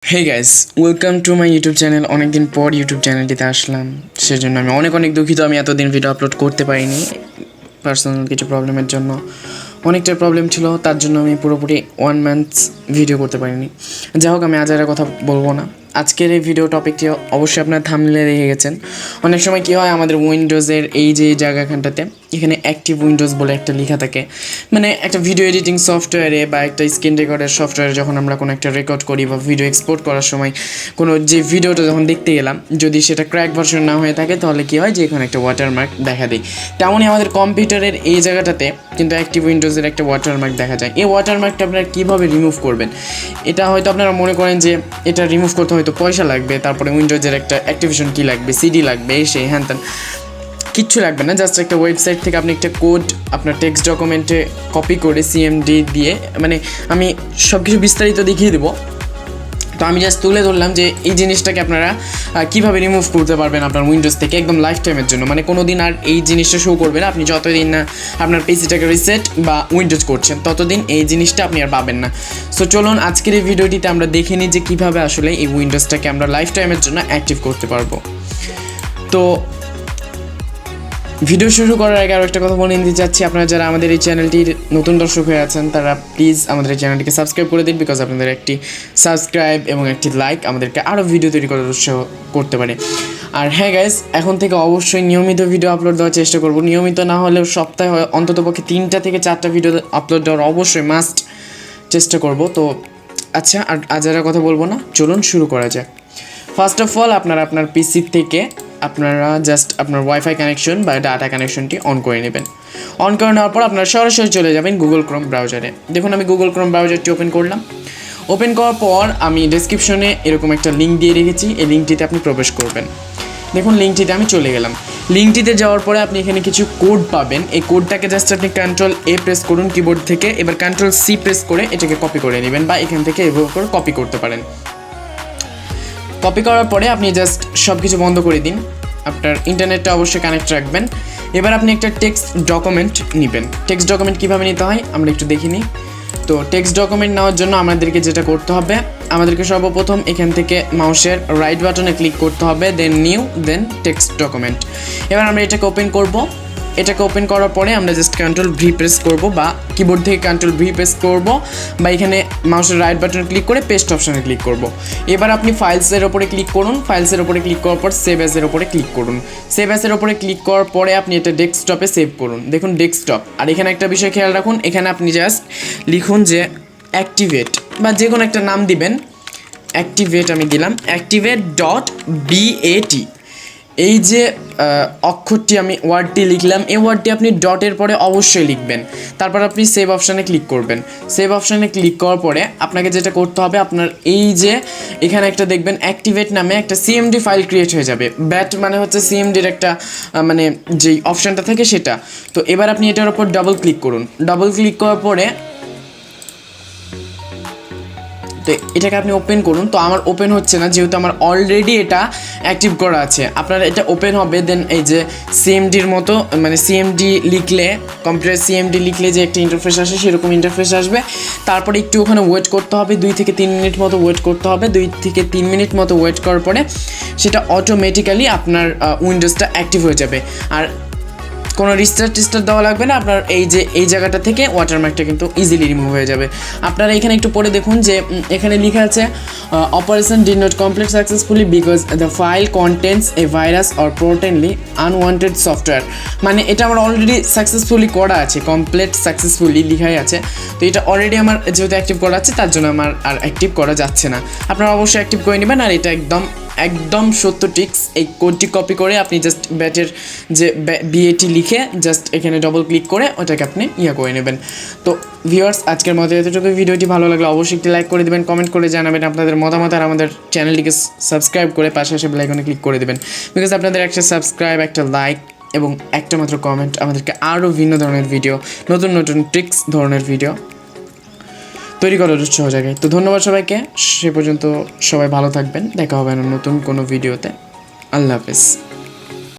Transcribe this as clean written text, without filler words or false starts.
Hey guys, welcome to my YouTube channel. অনেক দিন পর YouTube চ্যানেলটিতে আসলাম, সেজন্য আমি অনেক দুঃখিত। আমি এতদিন ভিডিও আপলোড করতে পারিনি পার্সোনাল কিছু প্রবলেমের জন্য। অনেকটা প্রবলেম ছিল, তার জন্য আমি পুরোপুরি 1 মান্থ ভিডিও করতে পারিনি। যাই হোক, আমি আজ আর কথা বলবো না। আজকের এই ভিডিও টপিকটি অবশ্যই আপনার থাম্বনেইলে দেখে গেছেন। অনেক সময় কী হয়, আমাদের উইন্ডোজের এই যে জায়গাখানটাতে এখানে অ্যাক্টিভ উইন্ডোজ বলে একটা লেখা থাকে, মানে একটা ভিডিও এডিটিং সফটওয়্যারে বা একটা স্ক্রিন রেকর্ডের সফটওয়্যারে যখন আমরা কোনো একটা রেকর্ড করি বা ভিডিও এক্সপোর্ট করার সময় কোনো যে ভিডিওটা যখন দেখতে গেলাম, যদি সেটা ক্র্যাক ভার্সন না হয়ে থাকে তাহলে কী হয় যে এখানে একটা ওয়াটারমার্ক দেখা দেয়। তেমনই আমাদের কম্পিউটারের এই জায়গাটাতে কিন্তু অ্যাক্টিভ উইন্ডোজের একটা ওয়াটারমার্ক দেখা যায়। এই ওয়াটারমার্কটা আপনারা কীভাবে রিমুভ করবেন, এটা হয়তো আপনারা মনে করেন যে এটা রিমুভ করতে হয়তো পয়সা লাগবে, তারপরে উইন্ডোজের একটা অ্যাক্টিভেশন কী লাগবে, সিডি লাগবে, সেই হ্যান ত্যান। কিচ্ছু লাগবে না, জাস্ট একটা ওয়েবসাইট থেকে আপনি একটা কোড আপনার টেক্সট ডকুমেন্টে কপি করে সিএমডি দিয়ে, মানে আমি সব কিছু বিস্তারিত দেখিয়ে দেবো। তো আমি জাস্ট তুলে ধরলাম যে এই জিনিসটাকে আপনারা কীভাবে রিমুভ করতে পারবেন আপনার উইন্ডোজ থেকে একদম লাইফ টাইমের জন্য, মানে কোনো দিন আর এই জিনিসটা শো করবে না। আপনি যতদিন না আপনার পিসিটাকে রিসেট বা উইন্ডোজ করছেন ততদিন এই জিনিসটা আপনি আর পাবেন না। সো চলুন আজকের এই ভিডিওটিতে আমরা দেখে নিই যে কীভাবে আসলে এই উইন্ডোজটাকে আমরা লাইফ টাইমের জন্য অ্যাক্টিভ করতে পারবো। তো ভিডিও শুরু করার আগে আরও একটা কথা বলে নিতে চাচ্ছি, আপনারা যারা আমাদের এই চ্যানেলটির নতুন দর্শক হয়ে আছেন তারা প্লিজ আমাদের এই চ্যানেলটিকে সাবস্ক্রাইব করে দিন, বিকজ আপনাদের একটি সাবস্ক্রাইব এবং একটি লাইক আমাদেরকে আরও ভিডিও তৈরি করার উৎসাহ করতে পারে। আর হ্যাঁ গাইজ, এখন থেকে অবশ্যই নিয়মিত ভিডিও আপলোড দেওয়ার চেষ্টা করব। নিয়মিত না হলেও সপ্তাহে অন্ততপক্ষে 3টা থেকে 4টা ভিডিও আপলোড দেওয়ার অবশ্যই মাস্ট চেষ্টা করব। তো আচ্ছা, আর আজ আর কথা বলবো না, চলুন শুরু করা যাক। ফার্স্ট অফ অল আপনারা আপনার পিসি থেকে আপনারা জাস্ট আপনার ওয়াইফাই কানেকশন বা ডাটা কানেকশনটি অন করে নেবেন। অন করে নেওয়ার পর আপনারা সরাসরি চলে যাবেন গুগল ক্রোম ব্রাউজারে। দেখুন আমি গুগল ক্রোম ব্রাউজারটি ওপেন করলাম। ওপেন করার পর আমি ডেসক্রিপশনে এরকম একটা লিঙ্ক দিয়ে রেখেছি, এই লিঙ্কটিতে আপনি প্রবেশ করবেন। দেখুন লিঙ্কটিতে আমি চলে গেলাম। লিঙ্কটিতে যাওয়ার পরে আপনি এখানে কিছু কোড পাবেন। এই কোডটাকে জাস্ট আপনি Ctrl+A প্রেস করুন কিবোর্ড থেকে, এবার Ctrl+C প্রেস করে এটাকে কপি করে নেবেন, বা এখান থেকে এভাবে করে কপি করতে পারেন। কপি করার পরে আপনি জাস্ট সব কিছু বন্ধ করে দিন, আপনার ইন্টারনেটটা অবশ্যই কানেক্ট রাখবেন। এবার আপনি একটা টেক্সট ডকুমেন্ট নেবেন। টেক্সট ডকুমেন্ট কীভাবে নিতে হয় আমরা একটু দেখে নিই। তো টেক্সট ডকুমেন্ট নেওয়ার জন্য আমাদেরকে যেটা করতে হবে, আমাদেরকে সর্বপ্রথম এখান থেকে মাউসের রাইট বাটনে ক্লিক করতে হবে, দেন নিউ, দেন টেক্সট ডকুমেন্ট। এবার আমরা এটাকে ওপেন করব। এটাকে ওপেন করার পরে আমরা জাস্ট Ctrl+V প্রেস করব, বা কিবোর্ড থেকে Ctrl+V প্রেস করব, বা এখানে মাউসের রাইট বাটনে ক্লিক করে পেস্ট অপশানে ক্লিক করব। এবার আপনি ফাইলসের ওপরে ক্লিক করুন। ফাইলসের ওপরে ক্লিক করার পর সেভ অ্যাজের ওপরে ক্লিক করুন। সেভ অ্যাজের ওপরে ক্লিক করার পরে আপনি এটা ডেস্কটপে সেভ করুন। দেখুন ডেস্কটপ। আর এখানে একটা বিষয় খেয়াল রাখুন, এখানে আপনি জাস্ট লিখুন যে অ্যাক্টিভেট, বা যে কোনো একটা নাম দিবেন। অ্যাক্টিভেট আমি দিলাম, activate.bat। এই যে অক্ষরটি আমি ওয়ার্ডটি লিখলাম, এই ওয়ার্ডটি আপনি ডটের পরে অবশ্যই লিখবেন। তারপর আপনি সেভ অপশানে ক্লিক করবেন। সেভ অপশানে ক্লিক করার পরে আপনাকে যেটা করতে হবে, আপনার এই যে এখানে একটা দেখবেন অ্যাক্টিভেট নামে একটা সিএমডি ফাইল ক্রিয়েট হয়ে যাবে। ব্যাট মানে হচ্ছে সিএমডির একটা মানে যেই অপশানটা থাকে সেটা। তো এবার আপনি এটার উপর ডাবল ক্লিক করুন। ডাবল ক্লিক করার পরে তো এটাকে আপনি ওপেন করুন। তো আমার ওপেন হচ্ছে না, যেহেতু আমার অলরেডি এটা অ্যাক্টিভ করা আছে। আপনার এটা ওপেন হবে, দেন এই যে সিএমডির মতো, মানে সিএমডি লিখলে, কম্পিউটার সিএমডি লিখলে যে একটা ইন্টারফেস আসে সেরকম ইন্টারফেস আসবে। তারপরে একটু ওখানে ওয়েট করতে হবে, 2 থেকে 3 মিনিট মতো ওয়েট করতে হবে। 2 থেকে 3 মিনিট মতো ওয়েট করার পরে সেটা অটোমেটিক্যালি আপনার উইন্ডোজটা অ্যাক্টিভ হয়ে যাবে। আর কোনো রিস্টার্ট দেওয়া লাগবে না। আপনার এই যে এই জায়গাটা থেকে ওয়াটারমার্কটা কিন্তু ইজিলি রিমুভ হয়ে যাবে। আপনারা এখানে একটু পড়ে দেখুন যে এখানে লেখা আছে operation did not complete successfully because the file contents a virus or potentially unwanted software. মানে এটা আমার অলরেডি সাকসেসফুলি করা আছে, কমপ্লিট সাকসেসফুলি লেখাই আছে। তো এটা অলরেডি আমার যেহেতু অ্যাক্টিভ করা আছে, তার জন্য আমার আর অ্যাক্টিভ করা যাচ্ছে না। আপনারা অবশ্যই অ্যাক্টিভ করে নেবেন। আর এটা একদম সত্য টিক্স। এই কোডটি কপি করে আপনি জাস্ট ব্যাটের যে BAT লিখে জাস্ট এখানে ডবল ক্লিক করে ওটাকে আপনি করে নেবেন। তো ভিউয়ার্স, আজকের মতো এতটুকু। ভিডিওটি ভালো লাগলে অবশ্যই একটি লাইক করে দেবেন, কমেন্ট করে জানাবেন আপনাদের মতামত, আর আমাদের চ্যানেলটিকে সাবস্ক্রাইব করে পাশাপাশি বেল আইকনে ক্লিক করে দেবেন, বিকজ আপনাদের একটা সাবস্ক্রাইব, একটা লাইক এবং একটা মাত্র কমেন্ট আমাদেরকে আরও ভিন্ন ধরনের ভিডিও, নতুন ট্রিক্স ধরনের ভিডিও তৈরি করার উৎসাহ জায়গায়। তো ধন্যবাদ সবাইকে। সে পর্যন্ত সবাই ভালো থাকবেন। দেখা হবে না নতুন কোনো ভিডিওতে। আল্লাহ হাফেজ।